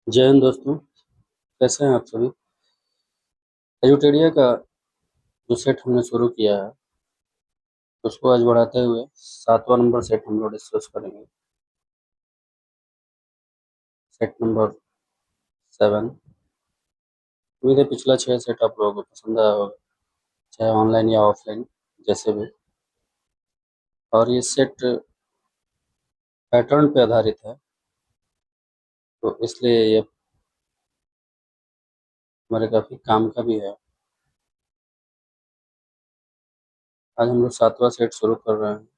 जय हिंद दोस्तों। कैसे हैं आप सभी। एजुटेरिया का जो सेट हमने शुरू किया है उसको आज बढ़ाते हुए 7वां नंबर सेट हम लोग डिस्कस करेंगे। Set number 7। उम्मीद है पिछला 6 सेट आप लोगों को पसंद आया होगा, चाहे ऑनलाइन या ऑफलाइन जैसे भी। और ये सेट पैटर्न पे आधारित है, तो इसलिए ये हमारे काफ़ी काम का भी है। आज हम लोग 7वां सेट शुरू कर रहे हैं।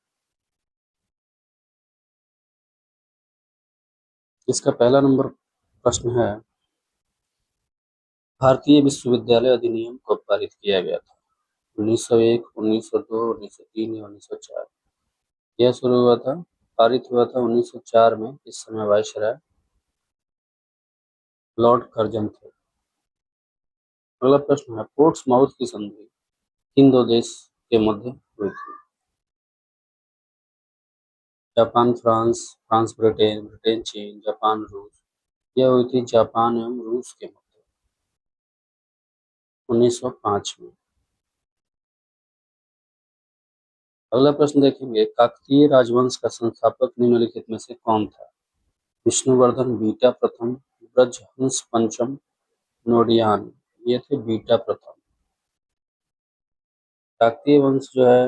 इसका पहला नंबर प्रश्न है, भारतीय विश्वविद्यालय अधिनियम कब पारित किया गया था? 1901, 1902, 1903 या 1904? यह शुरू हुआ था, पारित हुआ था 1904 में। इस समय वायसराय लॉर्ड कर्जन थे। अगला प्रश्न है, पोर्ट्समाउथ की संधि किन दो देश के मध्य हुई थी? Japan France, France Britain, Britain चीन, जापान रूस? यह हुई थी जापान एवं रूस के मध्य 1905 में। अगला प्रश्न देखेंगे, काकतीय राजवंश का संस्थापक निम्नलिखित में से कौन था? विष्णुवर्धन, बीटा प्रथम, ब्रजहंस पंचम, नोडियान? ये थे बीटा प्रथम। काकतीय वंश जो है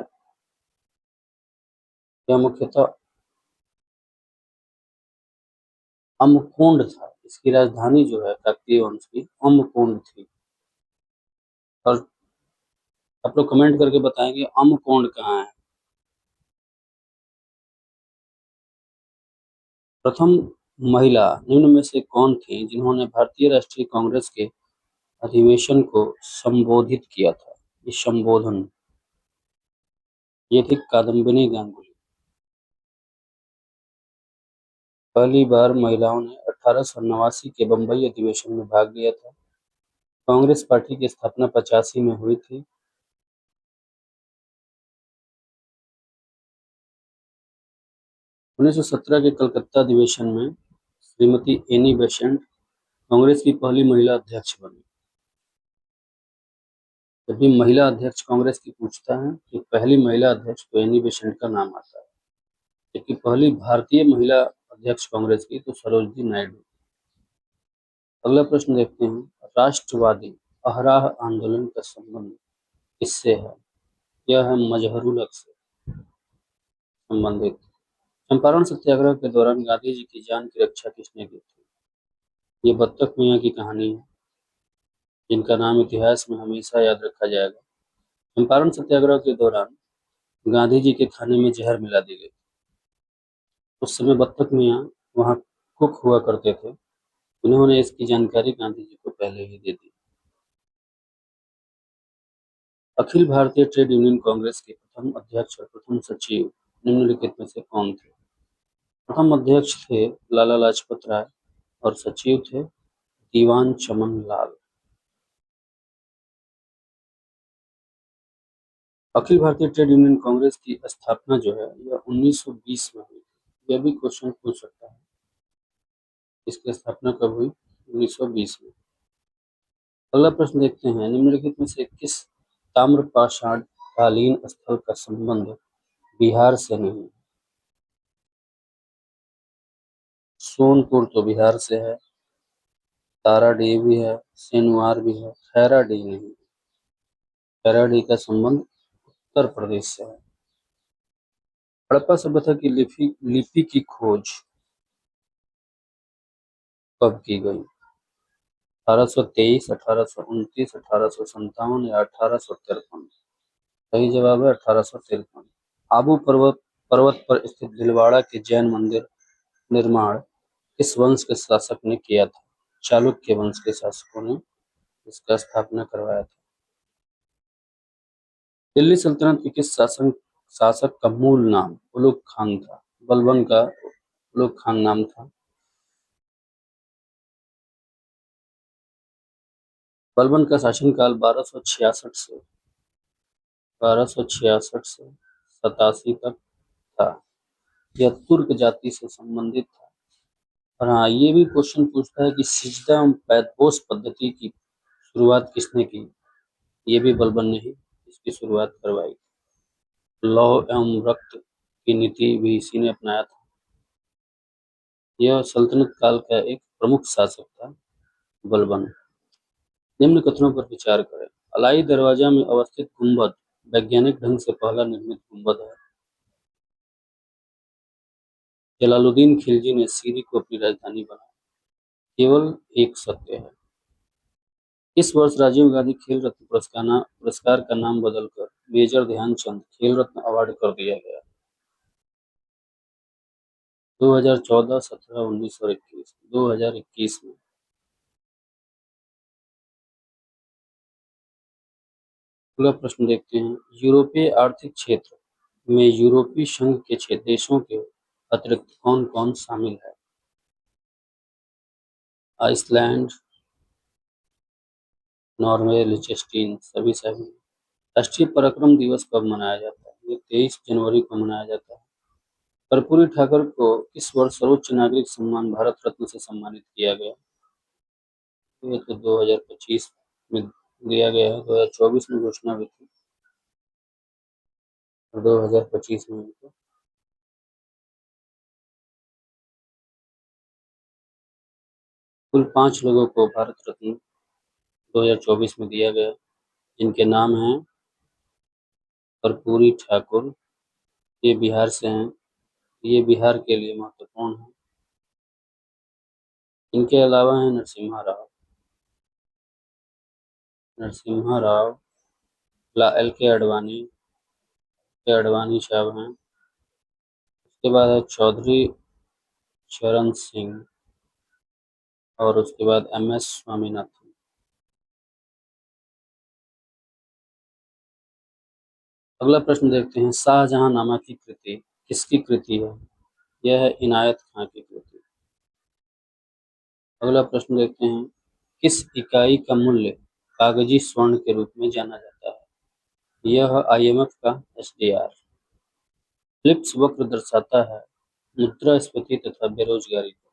यह मुख्यतः अम्रकोंड था। इसकी राजधानी जो है काकतीय वंश की अम्रकोंड थी। और आप लोग कमेंट करके बताएंगे अम्रकोंड कहाँ है। प्रथम महिला निम्न में से कौन थी जिन्होंने भारतीय राष्ट्रीय कांग्रेस के अधिवेशन को संबोधित किया था? ये संबोधन, ये थी कादम्बिनी गांगुली। पहली बार महिलाओं ने 1889 के बंबई अधिवेशन में भाग लिया था। कांग्रेस पार्टी की स्थापना 85 में हुई थी। 1917 के कलकत्ता अधिवेशन में श्रीमती एनी बेसेंट कांग्रेस की पहली महिला अध्यक्ष बनी। जब भी महिला अध्यक्ष कांग्रेस की पूछता है कि पहली महिला अध्यक्ष, तो एनी बेसेंट का नाम आता है। जबकि पहली भारतीय महिला अध्यक्ष कांग्रेस की तो सरोजिनी नायडू। अगला प्रश्न देखते हैं, राष्ट्रवादी अहराह आंदोलन का संबंध किससे है? यह है मजहरूल हक से संबंधित। चंपारण सत्याग्रह के दौरान गांधी जी की जान की रक्षा किसने की थी? ये बत्तख मियाँ की कहानी है, जिनका नाम इतिहास में हमेशा याद रखा जाएगा। चंपारण सत्याग्रह के दौरान गांधी जी के खाने में जहर मिला दी गई। उस समय बत्तख मियाँ वहाँ कुक हुआ करते थे। उन्होंने इसकी जानकारी गांधी जी को पहले ही दे दी। अखिल भारतीय ट्रेड यूनियन कांग्रेस के प्रथम अध्यक्ष और प्रथम सचिव निम्नलिखित में से कौन थे? प्रथम अध्यक्ष थे लाला लाजपत राय और सचिव थे दीवान चमन लाल। अखिल भारतीय ट्रेड यूनियन कांग्रेस की स्थापना जो है यह 1920 में हुई। यह भी क्वेश्चन पूछ सकता है, इसकी स्थापना कब हुई? 1920 में। अगला प्रश्न देखते हैं, निम्नलिखित में से किस ताम्रपाषाण कालीन स्थल का संबंध बिहार से नहीं? सोनपुर तो बिहार से है, ताराडीह भी है, सिनुआर भी है, खैराडीह नहीं। खैराडीह का संबंध उत्तर प्रदेश से है। हड़प्पा सभ्यता की लिपि लिपि की खोज कब की गई? 1823, 1829, 1857 या 1853? सही जवाब है 1853। आबू पर्वत पर्वत पर स्थित भीलवाड़ा के जैन मंदिर निर्माण किस वंश के शासक ने किया था? चालुक्य वंश के शासकों ने इसका स्थापना करवाया था। दिल्ली सल्तनत के किस शासक का मूल नाम उलुग खान था? बलबन का उलुग खान नाम था। बलबन का शासनकाल 1266 से 87 तक था। यह तुर्क जाति से संबंधित था। और हाँ, ये भी क्वेश्चन पूछता है कि सिजदा बैदपोश पद्धति की शुरुआत किसने की? ये भी बलबन ने ही इसकी शुरुआत करवाई। लौह एवं रक्त की नीति भी इसी ने अपनाया था। यह सल्तनत काल का एक प्रमुख शासक था, बलबन। निम्न कथनों पर विचार करें। अलाई दरवाजा में अवस्थित गुंबद वैज्ञानिक ढंग से पहला निर्मित गुंबद है। जलालुद्दीन खिलजी ने सीरी को अपनी राजधानी बनाया। केवल एक सत्य है। इस वर्ष राजीव गांधी खेल रत्न पुरस्कार का नाम बदलकर मेजर ध्यानचंद खेल रत्न अवार्ड कर दिया गया। 2014, 17, 19 और 21। 2021 में अगला प्रश्न देखते हैं। यूरोपीय आर्थिक क्षेत्र में यूरोपीय संघ के देशों के अतिरिक्त कौन कौन शामिल है? आइसलैंड, नॉर्वे, लिechtenstein सभी शामिल हैं। राष्ट्रीय पराक्रम दिवस कब मनाया जाता है? ये 23 जनवरी को मनाया जाता है। कर्पूरी ठाकुर को इस वर्ष सर्वोच्च नागरिक सम्मान भारत रत्न से सम्मानित किया गया। ये तो 2025 में दिया गया है। 2024 में घोषणा हुई थी और 2025 में इनको कुल 5 लोगों को भारत रत्न 2024 में दिया गया, जिनके नाम हैं कर्पूरी ठाकुर। ये बिहार से हैं। ये बिहार के लिए महत्वपूर्ण है। इनके अलावा हैं नरसिम्हा राव, एल के अडवाणी साहब हैं। उसके बाद है चौधरी चरण सिंह और उसके बाद MS स्वामीनाथन। अगला प्रश्न देखते हैं। शाहजहांनामा की कृति किसकी कृति है? यह है इनायत खां की कृति। अगला प्रश्न देखते हैं। किस इकाई का मूल्य कागजी स्वर्ण के रूप में जाना जाता है? यह IMF का SDR। फिलिप्स वक्र दर्शाता है मुद्रास्फीति तथा बेरोजगारी को।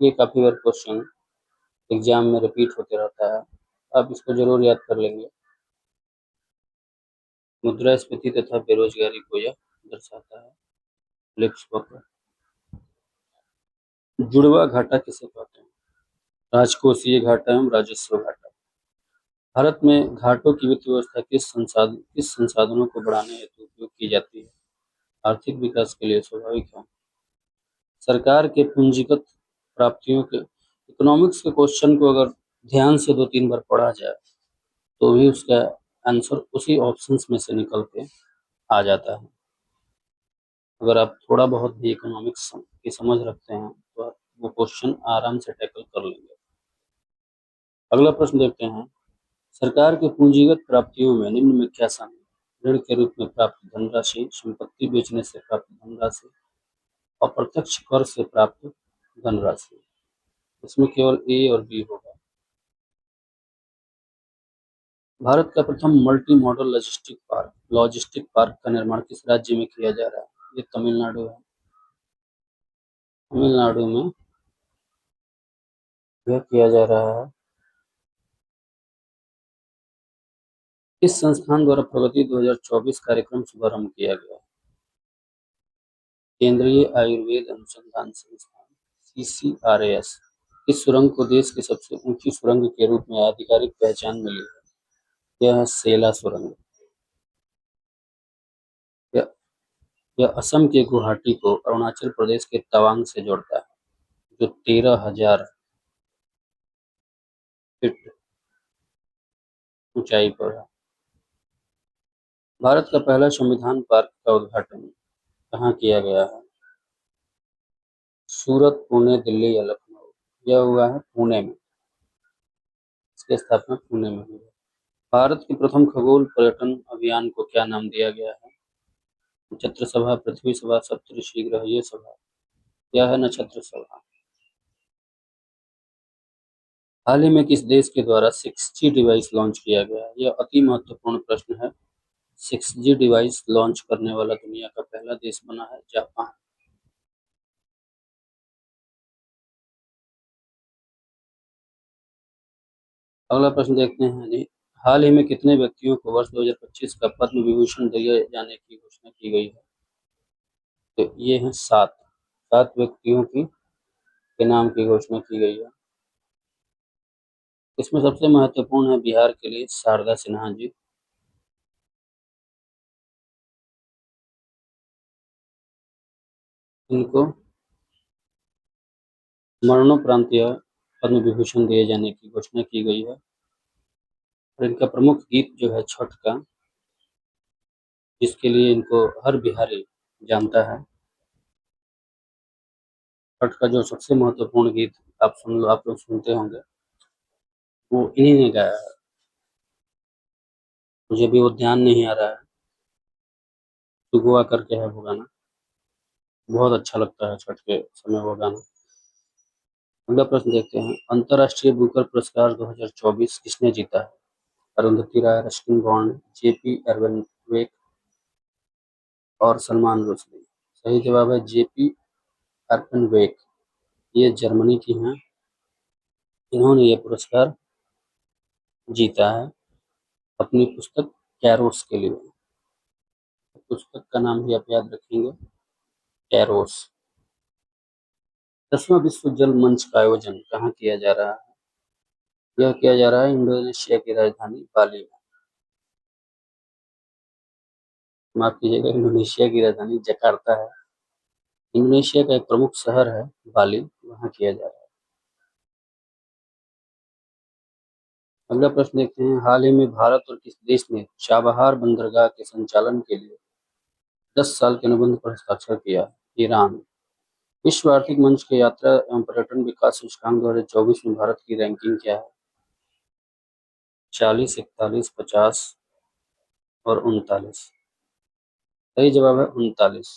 ये काफी बार क्वेश्चन एग्जाम में रिपीट होते रहता है, आप इसको जरूर याद कर लेंगे। मुद्रास्फीति तथा बेरोजगारी को यह दर्शाता है, फिलिप्स वक्र। जुड़वा घाटा किसे कहते हैं? राजकोषीय घाटा एवं राजस्व घाटा। भारत में घाटों की वित्त व्यवस्था किस संसाधनों को बढ़ाने हेतु उपयोग की जाती है? आर्थिक विकास के लिए स्वाभाविक है। सरकार के पूंजीगत प्राप्तियों के इकोनॉमिक्स के क्वेश्चन को अगर ध्यान से 2-3 बार पढ़ा जाए तो भी उसका आंसर उसी ऑप्शंस में से निकल के आ जाता है। अगर आप थोड़ा बहुत भी इकोनॉमिक्स की समझ रखते हैं तो आप वो क्वेश्चन आराम से टैकल कर लेंगे। अगला प्रश्न देखते हैं। सरकार के पूंजीगत प्राप्तियों में निम्न में क्या शामिल है? ऋण के रूप में प्राप्त धनराशि, संपत्ति बेचने से प्राप्त धनराशि, अप्रत्यक्ष कर से प्राप्त धनराशि। इसमें केवल A और B होगा। भारत का प्रथम मल्टी मॉडल लॉजिस्टिक पार्क का निर्माण किस राज्य में किया जा रहा है? ये तमिलनाडु है। तमिलनाडु में यह किया जा रहा है। किस संस्थान द्वारा प्रगति 2024 कार्यक्रम शुभारंभ किया गया? केंद्रीय आयुर्वेद अनुसंधान संस्थान CCRAS। इस सुरंग को देश की सबसे ऊंची सुरंग के रूप में आधिकारिक पहचान मिली है। यह है सेला सुरंग। यह यह असम के गुवाहाटी को अरुणाचल प्रदेश के तवांग से जोड़ता है, जो 13,000 फीट ऊंचाई पर है। भारत का पहला संविधान पार्क का उद्घाटन कहाँ किया गया है? सूरत, पुणे, दिल्ली या लखनऊ? यह हुआ है पुणे में। इसकी स्थापना पुणे में हुई है। भारत के प्रथम खगोल पर्यटन अभियान को क्या नाम दिया गया है? नक्षत्र सभा, पृथ्वी सभा, सप्तऋषि ग्रह ये सभा। यह है नक्षत्र सभा। हाल ही में किस देश के द्वारा 6G डिवाइस लॉन्च किया गया? यह अति महत्वपूर्ण प्रश्न है। 6G डिवाइस लॉन्च करने वाला दुनिया का पहला देश बना है जापान। अगला प्रश्न देखते हैं जी। हाल ही में कितने व्यक्तियों को वर्ष 2025 का पद्म विभूषण दिए जाने की घोषणा की गई है? तो ये हैं 7। 7 व्यक्तियों की के नाम की घोषणा की गई है। इसमें सबसे महत्वपूर्ण है बिहार के लिए शारदा सिन्हा जी। इनको मरणोपरांत पद्म विभूषण दिए जाने की घोषणा की गई है। और इनका प्रमुख गीत जो है छठ का, जिसके लिए इनको हर बिहारी जानता है। छठ का जो सबसे महत्वपूर्ण गीत आप लोग सुनते होंगे, वो इन्हीं ने गाया है। मुझे भी वो ध्यान नहीं आ रहा है, सुगुआ करके है वो गाना। बहुत अच्छा लगता है छठ के समय वो गाना। अगला प्रश्न देखते हैं। अंतर्राष्ट्रीय बुकर पुरस्कार 2024 किसने जीता है? अरुंधति राय, रस्किन बॉन्ड, जेपी एर्वेनवेक और सलमान रुश्दी। सही जवाब है जेपी एर्वेनवेक। ये जर्मनी की हैं। इन्होंने ये पुरस्कार जीता है अपनी पुस्तक कैरोस के लिए। पुस्तक का नाम भी आप याद रखेंगे, कैरोस। 10वां विश्व जल मंच का आयोजन कहाँ किया जा रहा है? यह किया जा रहा है इंडोनेशिया की राजधानी बाली में। माफ कीजिएगा, इंडोनेशिया की राजधानी जकार्ता है। इंडोनेशिया का एक प्रमुख शहर है बाली, वहाँ किया जा रहा है। अगला प्रश्न देखते हैं। हाल ही में भारत और किस देश ने चाबहार बंदरगाह के संचालन के लिए 10 साल के अनुबंध पर हस्ताक्षर किया? ईरान। विश्व आर्थिक मंच के यात्रा एवं पर्यटन विकास सूचकांक 2024 में भारत की रैंकिंग क्या है? 40, 41, 50 और 39। सही जवाब है 39।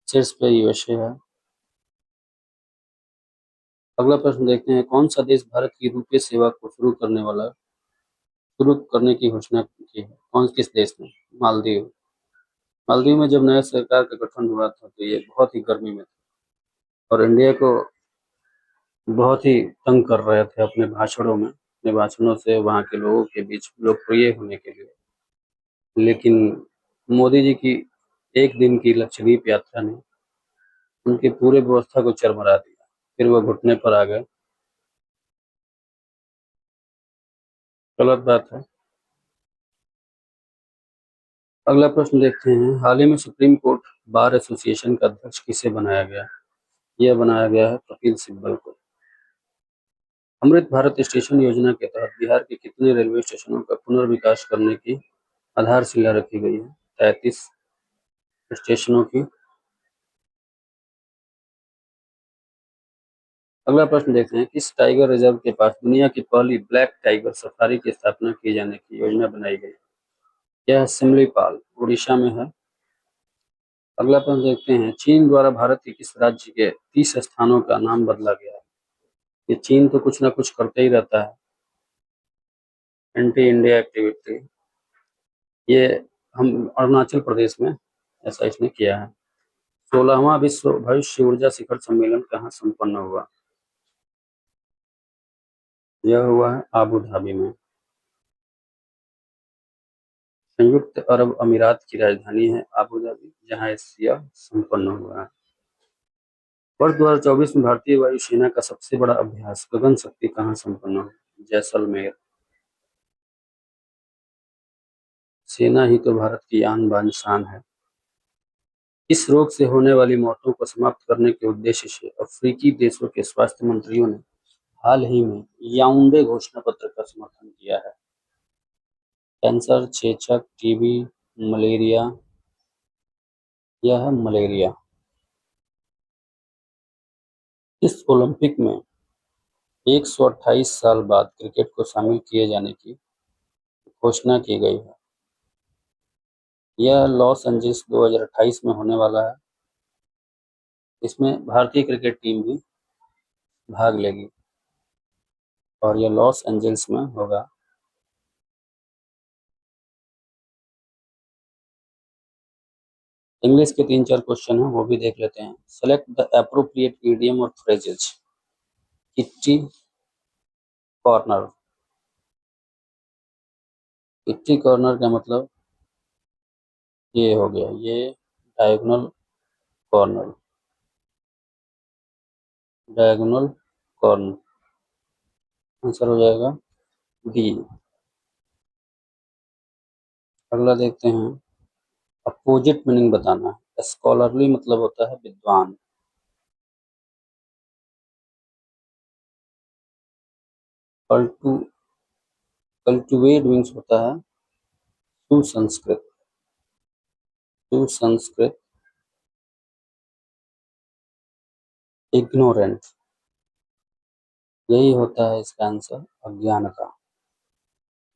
शीर्ष पे यूएसए है। अगला प्रश्न देखते हैं। कौन सा देश भारत की रुपे सेवा को शुरू करने की घोषणा की है? किस देश ने? मालदीव। मालदीव में जब नया सरकार का गठन हुआ था तो ये बहुत ही गर्मी में था और इंडिया को बहुत ही तंग कर रहे थे अपने भाषणों से वहाँ के लोगों के बीच लोकप्रिय होने के लिए। लेकिन मोदी जी की एक दिन की लक्षद्वीप यात्रा ने उनकी पूरे व्यवस्था को चरमरा दिया। फिर वो घुटने पर आ गए। गलत बात है। अगला प्रश्न देखते हैं। हाल ही में सुप्रीम कोर्ट बार एसोसिएशन का अध्यक्ष किसे बनाया गया? यह बनाया गया है कपिल सिब्बल को। अमृत भारत स्टेशन योजना के तहत बिहार के कितने रेलवे स्टेशनों का पुनर्विकास करने की आधारशिला रखी गई है? 33 स्टेशनों की। अगला प्रश्न देखते हैं। किस टाइगर रिजर्व के पास दुनिया की पहली ब्लैक टाइगर सफारी की स्थापना किए जाने की योजना बनाई गई? यह सिमलीपाल उड़ीसा में है। अगला प्रश्न देखते हैं। चीन द्वारा भारत के किस राज्य के 30 स्थानों का नाम बदला गया है? ये चीन तो कुछ ना कुछ करते ही रहता है, एंटी इंडिया एक्टिविटी। ये हम अरुणाचल प्रदेश में ऐसा इसने किया है। 16वां विश्व भविष्य ऊर्जा शिखर सम्मेलन कहाँ संपन्न हुआ? यह हुआ है आबू धाबी में। संयुक्त अरब अमीरात की राजधानी है आबू धाबी, जहाँ यह संपन्न हुआ है। वर्ष 2024 में भारतीय वायुसेना का सबसे बड़ा अभ्यास गगन शक्ति कहाँ संपन्न हुआ? जैसलमेर। सेना ही तो भारत की आन बान शान है। इस रोग से होने वाली मौतों को समाप्त करने के उद्देश्य से अफ्रीकी देशों के स्वास्थ्य मंत्रियों ने हाल ही में याओंडे घोषणा पत्र का समर्थन किया है। कैंसर, चेचक, टीबी, मलेरिया। यह है मलेरिया। इस ओलंपिक में 128 साल बाद क्रिकेट को शामिल किए जाने की घोषणा की गई है। यह लॉस एंजिल्स 2028 में होने वाला है। इसमें भारतीय क्रिकेट टीम भी भाग लेगी और यह लॉस एंजिल्स में होगा। इंग्लिश के 3-4 क्वेश्चन हैं, वो भी देख लेते हैं। सेलेक्ट द एप्रोप्रिएट इडियम और phrases. Kitty, corner. Kitty corner का मतलब ये हो गया, ये diagonal corner. Diagonal corner answer हो जाएगा डी। अगला देखते हैं, अपोजिट मीनिंग बताना है। स्कॉलरली मतलब होता है विद्वान। कल्टू कल्टिवेट मीन्स होता है सुसंस्कृत। सुसंस्कृत। इग्नोरेंट, यही होता है इसका आंसर, अज्ञानता।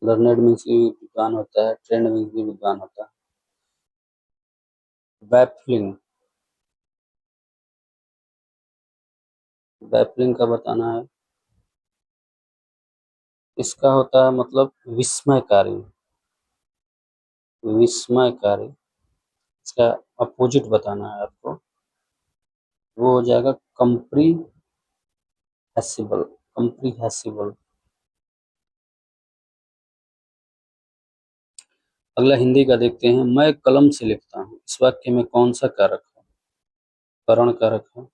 लर्नेड मीन्स भी विद्वान होता है, ट्रेंड मीन्स भी विद्वान होता है। बैफलिंग, बैफलिंग का बताना है। इसका होता है मतलब विस्मयकारी। विस्मयकारी, इसका अपोजिट बताना है आपको, वो हो जाएगा कंप्रीहेसिबल। कंप्रीहेसिबल। अगला हिंदी का देखते हैं, मैं कलम से लिखता हूँ। इस वाक्य में कौन सा कारक है, करण कारक है।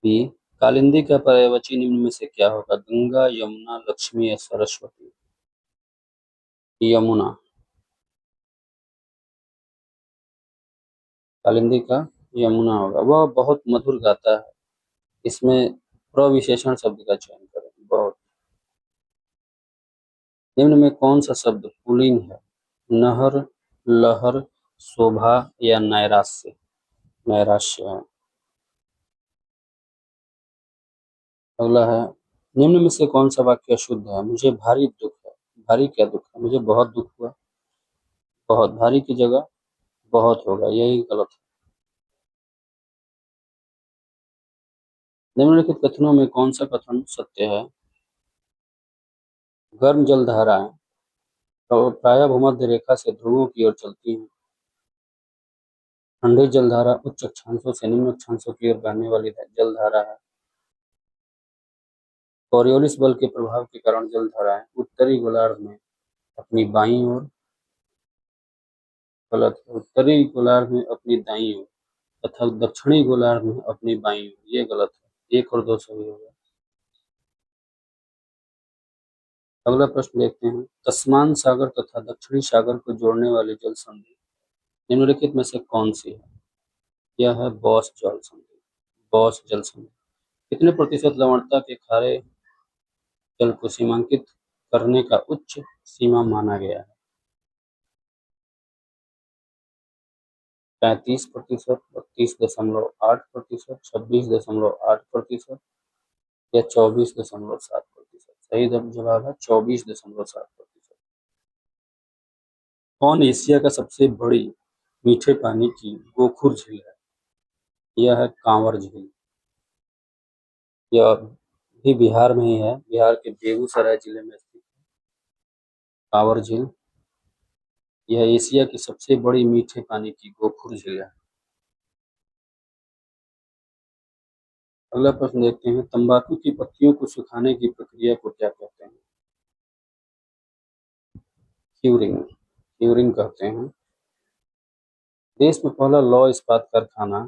बी, कालिंदी का पर्यायवाची निम्न में से क्या होगा। गंगा, यमुना, लक्ष्मी या सरस्वती। यमुना। कालिंदी का यमुना होगा। वह बहुत मधुर गाता है। इसमें प्रविशेषण शब्द का चयन करें। बहुत। निम्न में कौन सा शब्द पुल्लिंग है। नहर, लहर, शोभा या नैराश्य। नैराश्य है। अगला है, निम्न में से कौन सा वाक्य अशुद्ध है। मुझे भारी दुख है। भारी क्या दुख है, मुझे बहुत दुख हुआ। बहुत, भारी की जगह बहुत होगा, यही गलत है। निम्नलिखित कथनों में कौन सा कथन सत्य है। गर्म जलधाराएं प्रायः भूमध्य रेखा से ध्रुवों की ओर चलती हैं। ठंडी जलधारा उच्च अक्षांशों से निम्न अक्षांशों की ओर बहने वाली जलधारा है। कोरियोलिस बल के प्रभाव के कारण जलधाराएं उत्तरी गोलार्ध में अपनी बाईं ओर, गलत है, उत्तरी गोलार्ध में अपनी दाईं ओर तथा दक्षिणी गोलार्ध में अपनी बाईं ओर, ये गलत है। एक और दो सही होगा। अगला प्रश्न देखते हैं, तस्मान सागर तथा दक्षिणी सागर को जोड़ने वाली जल संधि निम्नलिखित में से कौन सी है। यह है बॉस जल संधि। बॉस जल संधि। कितने प्रतिशत लवणता के खारे जल को सीमांकित करने का उच्च सीमा माना गया है। 35%, 32.8%, 26.8% या 24.7%। सही जवाब है 24.7%। कौन एशिया का सबसे बड़ी मीठे पानी की गोखुर झील है। यह है कांवर झील। यह भी बिहार में ही है, बिहार के बेगूसराय जिले में स्थित कांवर झील। यह एशिया की सबसे बड़ी मीठे पानी की गोखुर झील है। अगला प्रश्न देखते हैं, तंबाकू की पत्तियों को सुखाने की प्रक्रिया को क्या कहते हैं। क्यूरिंग। क्यूरिंग कहते हैं। देश में पहला लौह इस्पात कारखाना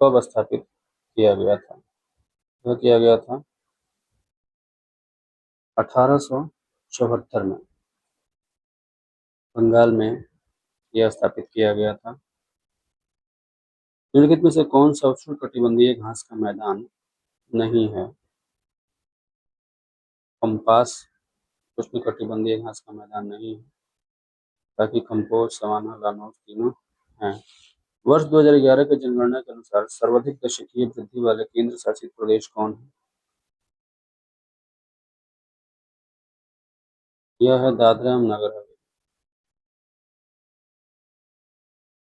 कब स्थापित किया गया था। यह किया गया था 1874 में, बंगाल में यह स्थापित किया गया था। निम्नलिखित में से कौन सा उष्णकटिबंधीय घास का मैदान नहीं है। कंपास उष्णकटिबंधीय घास का मैदान नहीं है, बाकी कंपोज, सवाना, लानोस तीनों हैं। वर्ष 2011 की जनगणना के अनुसार सर्वाधिक दशकीय वृद्धि वाले केंद्र शासित प्रदेश कौन है। यह है दादरा एवं नगर हवेली।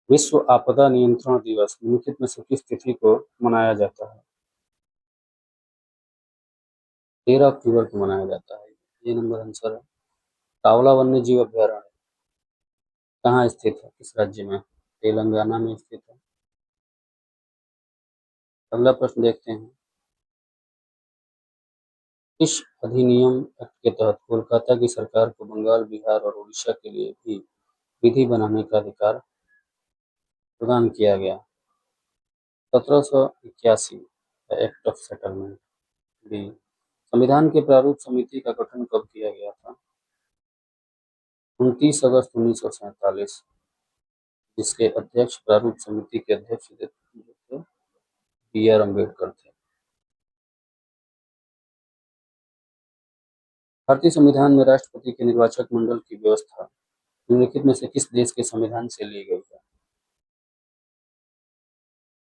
विश्व आपदा नियंत्रण दिवस निम्नलिखित में से किस तिथि को मनाया जाता है। 13 अक्टूबर को मनाया जाता है। ये नंबर आंसर है। कावला वन्य जीव अभयारण्य कहाँ स्थित है, किस राज्य में। तेलंगाना में स्थित है। अगला प्रश्न देखते हैं, इस अधिनियम एक्ट के तहत कोलकाता की सरकार को बंगाल, बिहार और उड़ीसा के लिए भी विधि बनाने का अधिकार प्रदान किया गया। 1781 एक्ट ऑफ सेटलमेंट बी। संविधान के प्रारूप समिति का गठन कब किया गया था? 29 अगस्त 1947, जिसके अध्यक्ष प्रारूप समिति के अध्यक्ष थे बी.आर. अम्बेडकर थे। भारतीय संविधान में राष्ट्रपति के निर्वाचक मंडल की व्यवस्था निम्नलिखित में से किस देश के संविधान से ली गई है?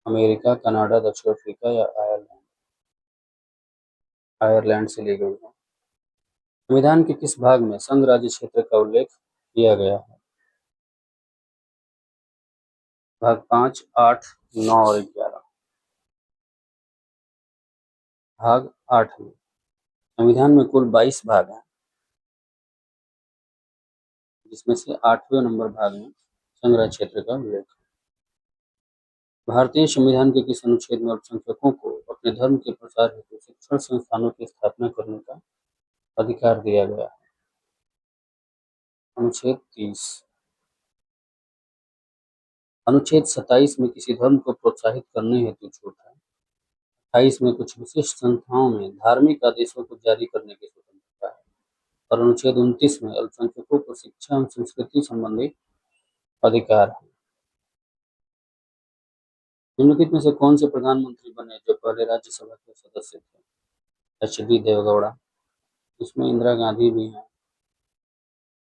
अमेरिका, कनाडा, दक्षिण अफ्रीका या आयरलैंड? आयरलैंड से ली गई है। संविधान के किस भाग में संघ राज्य क्षेत्र का उल्लेख किया गया है? भाग 5, 8, 9 और 11। भाग 8 में। संविधान में कुल 22 भाग हैं, जिसमें से 8वें नंबर भाग में संघ राज्य क्षेत्र का उल्लेख है। भारतीय संविधान के किस अनुच्छेद में अल्पसंख्यकों को अपने धर्म के प्रसार हेतु शिक्षण संस्थानों की स्थापना करने का अधिकार दिया गया है? अनुच्छेद 30। अनुच्छेद 27 में किसी धर्म को प्रोत्साहित करने हेतु छूट है। 28 में कुछ विशिष्ट संस्थाओं में धार्मिक आदेशों को जारी करने की स्वतंत्रता है। और अनुच्छेद 29 में अल्पसंख्यकों को शिक्षा एवं संस्कृति संबंधी अधिकार है। निम्नलिखित में से कौन से प्रधानमंत्री बने जो पहले राज्यसभा के सदस्य थे? एच.डी. देवेगौड़ा। इसमें इंदिरा गांधी भी हैं,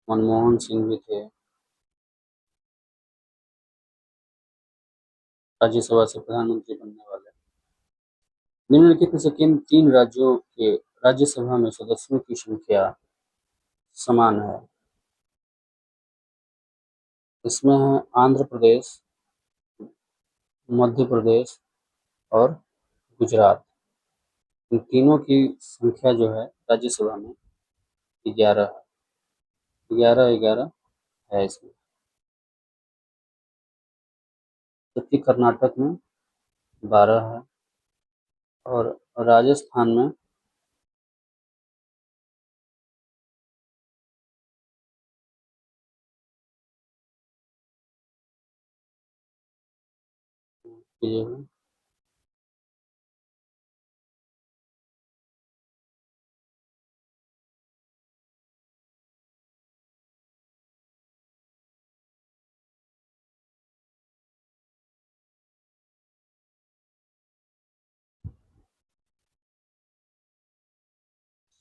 मनमोहन सिंह भी थे। राज्यसभा से प्रधानमंत्री बनने वाले। निम्नलिखित में से किन 3 राज्यों के राज्यसभा में सदस्यों की संख्या समान है? इसमें है आंध्र प्रदेश, मध्य प्रदेश और गुजरात। इन तीनों की संख्या जो है राज्यसभा में 11 है। 11-11 है इसमें। जबकि कर्नाटक में 12 है और राजस्थान में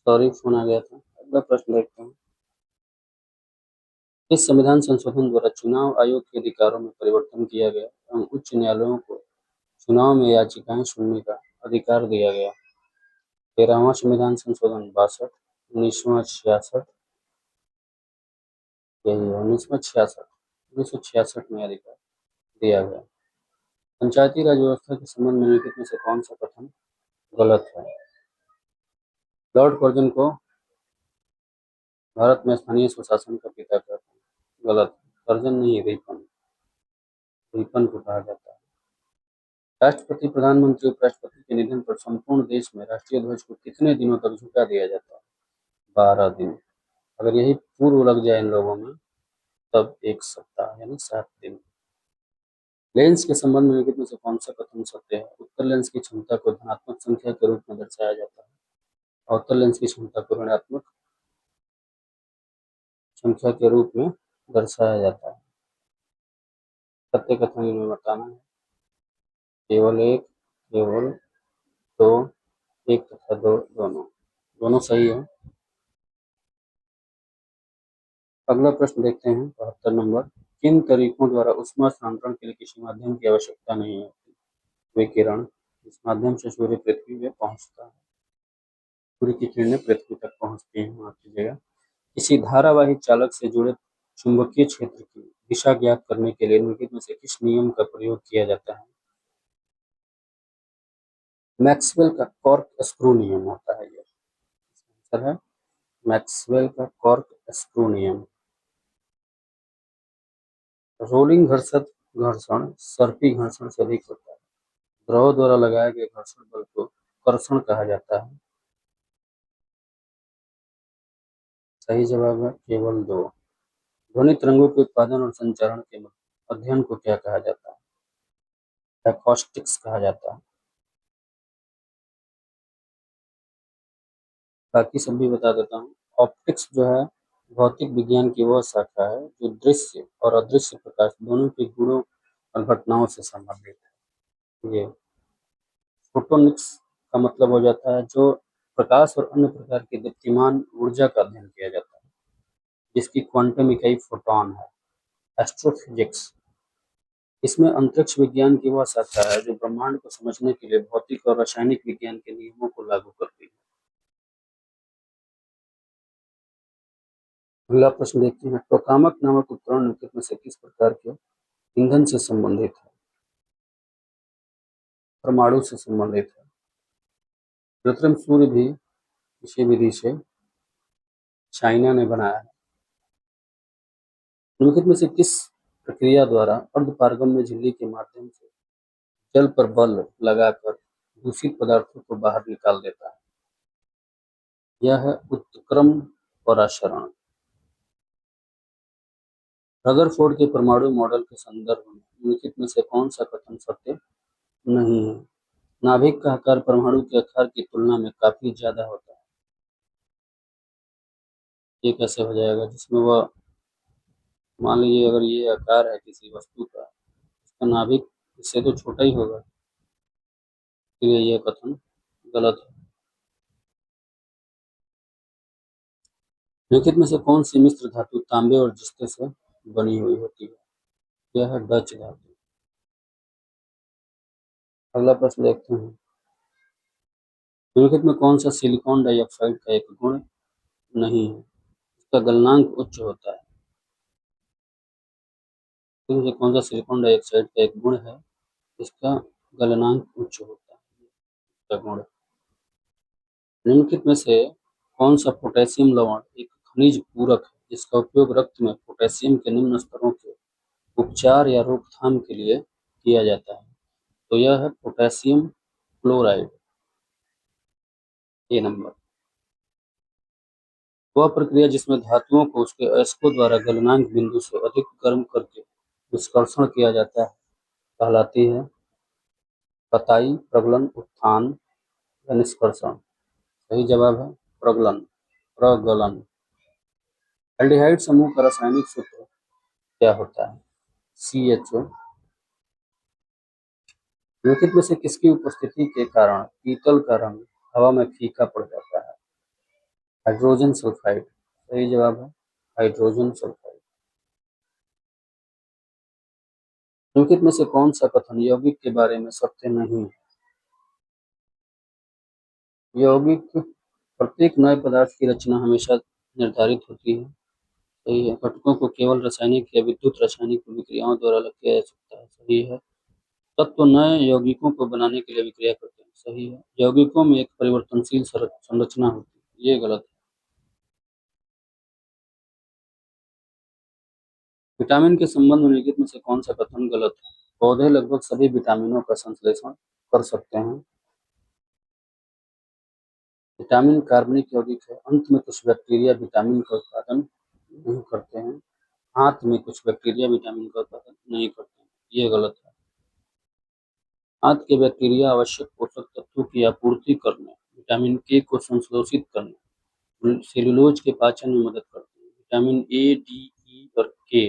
सॉरी फोन आ गया था। अगला प्रश्न देखते हैं। इस संविधान संशोधन द्वारा चुनाव आयोग के अधिकारों में परिवर्तन किया गया एवं उच्च न्यायालयों को चुनाव में याचिकाएं सुनने का अधिकार दिया गया। 13वां संविधान संशोधन 62, 1966, यही है 1966 में अधिकार दिया गया। पंचायती राज व्यवस्था के संबंध में निम्नलिखित में से कौन सा कथन गलत है? लॉर्ड कर्जन को भारत में स्थानीय स्वशासन का पिता कहते हैं। गलत। कर्जन नहीं, रिपन। रिपन को कहा जाता है। राष्ट्रपति, प्रधानमंत्री, उपराष्ट्रपति के निधन पर संपूर्ण देश में राष्ट्रीय ध्वज को कितने दिनों तक झुका दिया जाता है? 12 दिन। अगर यही पूर्व लग जाए इन लोगों में तब 1 सप्ताह यानी 7 दिन। लेंस के संबंध में निम्नलिखित में से कौन सा कथन सत्य है? उत्तर लेंस की क्षमता को धनात्मक संख्या के रूप में दर्शाया जाता है और उत्तर लेंस की क्षमता को ऋणात्मक संख्या के रूप में दर्शाया जाता है। सत्य कथन इनमें बताना है। केवल 1, केवल 2, 1 तथा 2 दोनों सही है। अगला प्रश्न देखते हैं 72 नंबर। किन तरीकों द्वारा ऊष्मा स्थानांतरण के लिए किसी माध्यम की आवश्यकता नहीं होती? वे किरण इस माध्यम से सूर्य पृथ्वी में पहुंचता है। सूर्य की किरणें पृथ्वी तक पहुंचती हैं। माफ कीजिएगा। किसी धारावाही चालक से जुड़े चुंबकीय क्षेत्र की दिशा ज्ञात करने के लिए निम्नलिखित में से किस नियम का प्रयोग किया जाता है? मैक्सवेल का कॉर्क स्क्रू नियम होता है। यह आंसर है मैक्सवेल का कॉर्क स्क्रू नियम। रोलिंग घर्षण सर्पी घर्षण से अधिक होता है। द्रव द्वारा लगाए गए घर्षण बल को कर्षण कहा जाता है। सही जवाब है केवल दो। ध्वनि तरंगों के उत्पादन और संचरण के अध्ययन को क्या कहा जाता है? एकॉस्टिक्स कहा जाता है। बाकी सब भी बता देता हूँ। ऑप्टिक्स जो है भौतिक विज्ञान की वह शाखा है जो दृश्य और अदृश्य प्रकाश दोनों के गुणों और घटनाओं से संबंधित है। ये फोटोनिक्स का मतलब हो जाता है जो प्रकाश और अन्य प्रकार की दीप्तिमान ऊर्जा का अध्ययन किया जाता है, जिसकी क्वांटम इकाई फोटॉन है। एस्ट्रोफिजिक्स, इसमें अंतरिक्ष विज्ञान की वह शाखा है जो ब्रह्मांड को समझने के लिए भौतिक और रासायनिक विज्ञान के नियमों को लागू करती है। अगला प्रश्न देखते हैं। टोकामक नामक उपकरण निम्नलिखित में से किस प्रकार के ईंधन से संबंधित है? परमाणु से संबंधित है। कृत्रिम सूर्य भी इसी विधि से चाइना ने बनाया है। निम्नलिखित में से किस प्रक्रिया द्वारा अर्धपारगम्य झिल्ली के माध्यम से जल पर बल लगाकर दूषित पदार्थों को बाहर निकाल देता है? यह है उत्क्रम पराशरण। रदरफोर्ड के परमाणु मॉडल के संदर्भ में निम्नलिखित में से कौन सा कथन सत्य नहीं है? नाभिक का आकार परमाणु के आकार की तुलना में काफी ज्यादा होता है। ये कैसे हो जाएगा? जिसमें वह मान लीजिए अगर ये आकार है किसी वस्तु का, इसका नाभिक इससे तो छोटा ही होगा, इसलिए यह कथन गलत है। निम्नलिखित में से कौन सी मिश्र धातु तांबे और जस्ते से बनी हुई होती है? यह है डच धातु। अगला प्रश्न देखते हैं। निम्नलिखित में कौन सा सिलिकॉन डाइऑक्साइड का एक गुण नहीं है? इसका गलनांक उच्च होता है। इनमें से कौन सा सिलिकॉन डाइऑक्साइड का एक गुण है? इसका गलनांक उच्च होता है। इसका गुण निम्नलिखित में से कौन सा पोटेशियम लवण एक खनिज पूरक है जिसका उपयोग रक्त में पोटेशियम के निम्न स्तरों के उपचार या रोकथाम के लिए किया जाता है? तो यह है पोटेशियम क्लोराइड। ए नंबर। वह प्रक्रिया जिसमें धातुओं को उसके अयस्कों द्वारा गलनांक बिंदु से अधिक गर्म करके विस्कर्षण किया जाता है कहलाती है? कताई, प्रगलन, उत्थान या निष्कर्षण? सही जवाब है प्रगलन। प्रगलन। एल्डिहाइड समूह का रासायनिक सूत्र क्या होता है? CHO। निम्नलिखित में से किसकी उपस्थिति के कारण पीतल का रंग हवा में फीका पड़ जाता है? Hydrogen sulphide. सही जवाब है हाइड्रोजन सल्फाइड। निम्नलिखित में से कौन सा कथन यौगिक के बारे में सत्य नहीं है? यौगिक प्रत्येक नए पदार्थ की रचना हमेशा निर्धारित होती है। सही है। घटकों को केवल रासायनिक या विद्युत रासायनिक विक्रियाओं द्वारा अलग किया जा सकता है। सही है। तत्व नए यौगिकों को बनाने के लिए विक्रिया करते हैं। सही है। यौगिकों में एक परिवर्तनशील संरचना होती है। ये गलत है। विटामिन के संबंध में निम्नलिखित में से कौन सा कथन गलत है? पौधे लगभग सभी विटामिनों का संश्लेषण कर सकते हैं। विटामिन कार्बनिक यौगिक है। अंत में कुछ बैक्टीरिया विटामिन का उत्पादन नहीं करते हैं। हाथ में कुछ बैक्टीरिया विटामिन का उत्पादन नहीं करते हैं। ये गलत है। हाथ के बैक्टीरिया आवश्यक पोषक तत्वों की आपूर्ति करने, विटामिन के को संश्लेषित करने, सेलुलोज के पाचन में मदद करते हैं। विटामिन ए, डी, ई और के,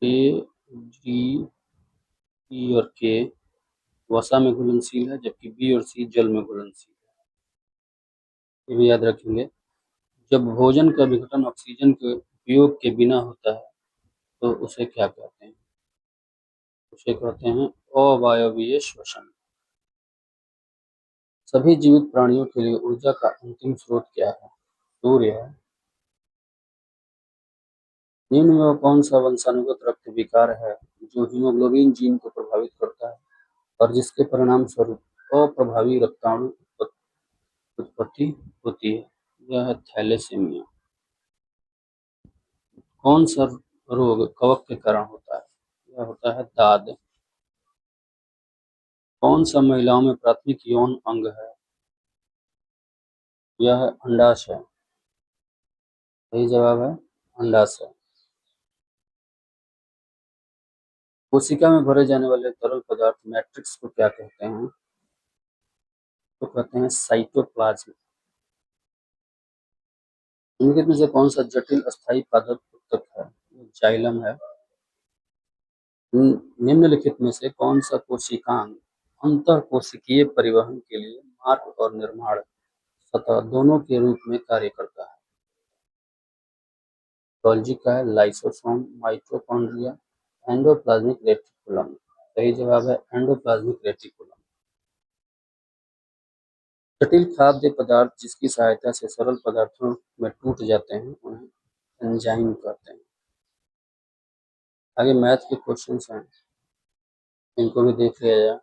ए, डी, ई और के वसा में घुलनशील है, जबकि बी और सी जल में घुलनशील है। ये भी याद रखेंगे। जब भोजन का विघटन ऑक्सीजन के उपयोग के बिना होता है तो उसे क्या कहते हैं? उसे कहते हैं अवायवीय श्वसन। सभी जीवित प्राणियों के लिए ऊर्जा का अंतिम स्रोत क्या है? सूर्य है। निम्न में वह कौन सा वंशानुगत रक्त विकार है जो हीमोग्लोबिन जीन को प्रभावित करता है और जिसके परिणाम स्वरूप अप्रभावी रक्ताणु उत्पत्ति होती है? यह है थैलेसीमिया। कौन सा रोग कवक के कारण होता है? यह होता है दाद। कौन सा महिलाओं में प्राथमिक यौन अंग है? यह है अंडाशय। सही जवाब है अंडाशय। कोशिका में भरे जाने वाले तरल पदार्थ मैट्रिक्स को क्या कहते हैं? तो कहते हैं साइटोप्लाज्म। निम्नलिखित में से कौन सा जटिल अस्थायी पादप उत्तक है? जाइलम है। निम्नलिखित में से कौन सा कोशिकांग अंतःकोशिकीय परिवहन के लिए मार्ग और निर्माण सतह दोनों के रूप में कार्य करता है? गोल्जी का है, लाइसोसोम, माइटोकॉन्ड्रिया, एंडोप्लाज्मिक रेटिकुलम। सही जवाब है एंडोप्लाज्मिक रेटिकुलम। जटिल खाद्य पदार्थ जिसकी सहायता से सरल पदार्थों में टूट जाते हैं उन्हें एंजाइम कहते हैं। आगे मैथ के क्वेश्चंस हैं, इनको भी देख लिया जाए।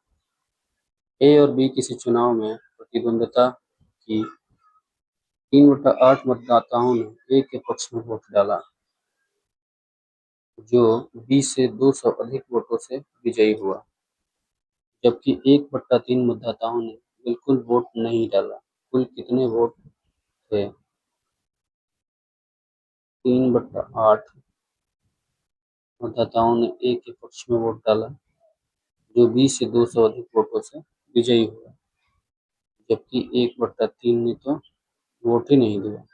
ए और बी किसी चुनाव में प्रतिद्वंद्विता की 3/8 मतदाताओं ने ए के पक्ष में वोट डाला, जो बी से 200 अधिक वोटों से विजयी हुआ, जबकि 1/3 मतदाताओं ने बिल्कुल वोट नहीं डाला। कुल कितने वोट थे? 3/8 मतदाताओं ने ए के पक्ष में वोट डाला, जो 20 से 200 अधिक वोटों से विजयी हुआ, जबकि 1/3 ने तो वोट ही नहीं दिया।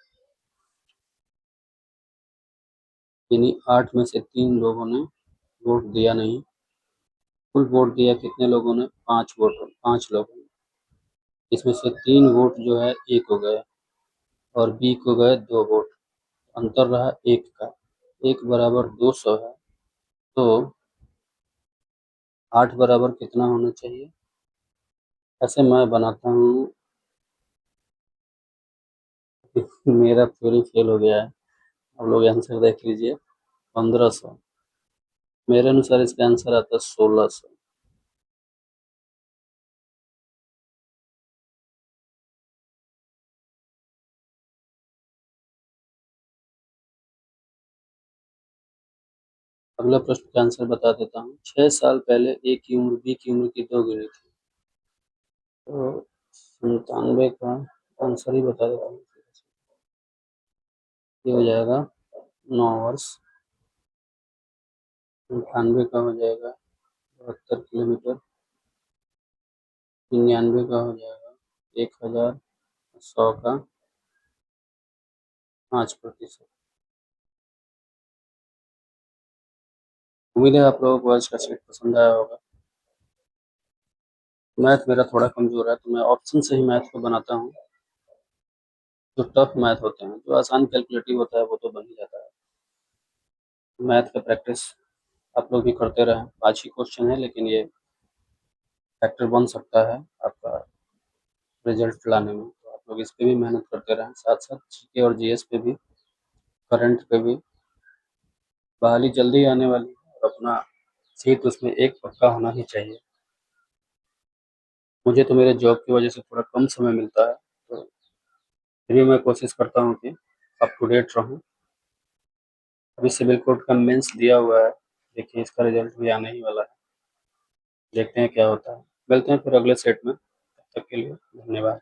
यानी 8 में से 3 लोगों ने वोट दिया नहीं। कुल वोट दिया कितने लोगों ने? 5 लोगों ने। इसमें से 3 वोट जो है ए को गए और बी को गए 2 वोट। अंतर रहा 1 का। 1 बराबर 200 है, तो 8 बराबर कितना होना चाहिए? ऐसे मैं बनाता हूँ। मेरा थ्योरी फेल हो गया है, आप लोग आंसर देख लीजिए। 1500। मेरे अनुसार इसका आंसर आता है 1600। अगला प्रश्न का आंसर बता देता हूँ। 6 साल पहले ए की उम्र बी की उम्र की 2 गुनी थी, तो 97 का आंसर ही बता देता हूँ। ये हो जाएगा 9 वर्ष। 98 का हो जाएगा 72 किलोमीटर। 99 का हो जाएगा 1000। 100 का 5%। उम्मीद है आप लोगों को आज का सेट पसंद आया होगा। मैथ मेरा थोड़ा कमजोर है, तो मैं ऑप्शन से ही मैथ को बनाता हूँ। जो टफ मैथ होते हैं, जो आसान कैलकुलेटिव होता है, वो तो बन ही जाता है। मैथ का प्रैक्टिस आप लोग भी करते रहें। 5 ही क्वेश्चन है, लेकिन ये फैक्टर बन सकता है आपका रिजल्ट लाने में। तो आप लोग इस पे भी मेहनत करते रहें, साथ साथ जीके और जीएस पे भी, करंट पे भी। बहाली जल्दी आने वाली है और अपना सीट उसमें एक पक्का होना ही चाहिए। मुझे तो मेरे जॉब की वजह से थोड़ा कम समय मिलता है, तो फिर भी मैं कोशिश करता हूँ कि अप टू डेट रहूँ। अभी सिविल कोर्ट का मेंस दिया हुआ है, देखिए इसका रिजल्ट भी आने ही वाला है। देखते हैं क्या होता है। मिलते हैं फिर अगले सेट में, तब तक के लिए धन्यवाद।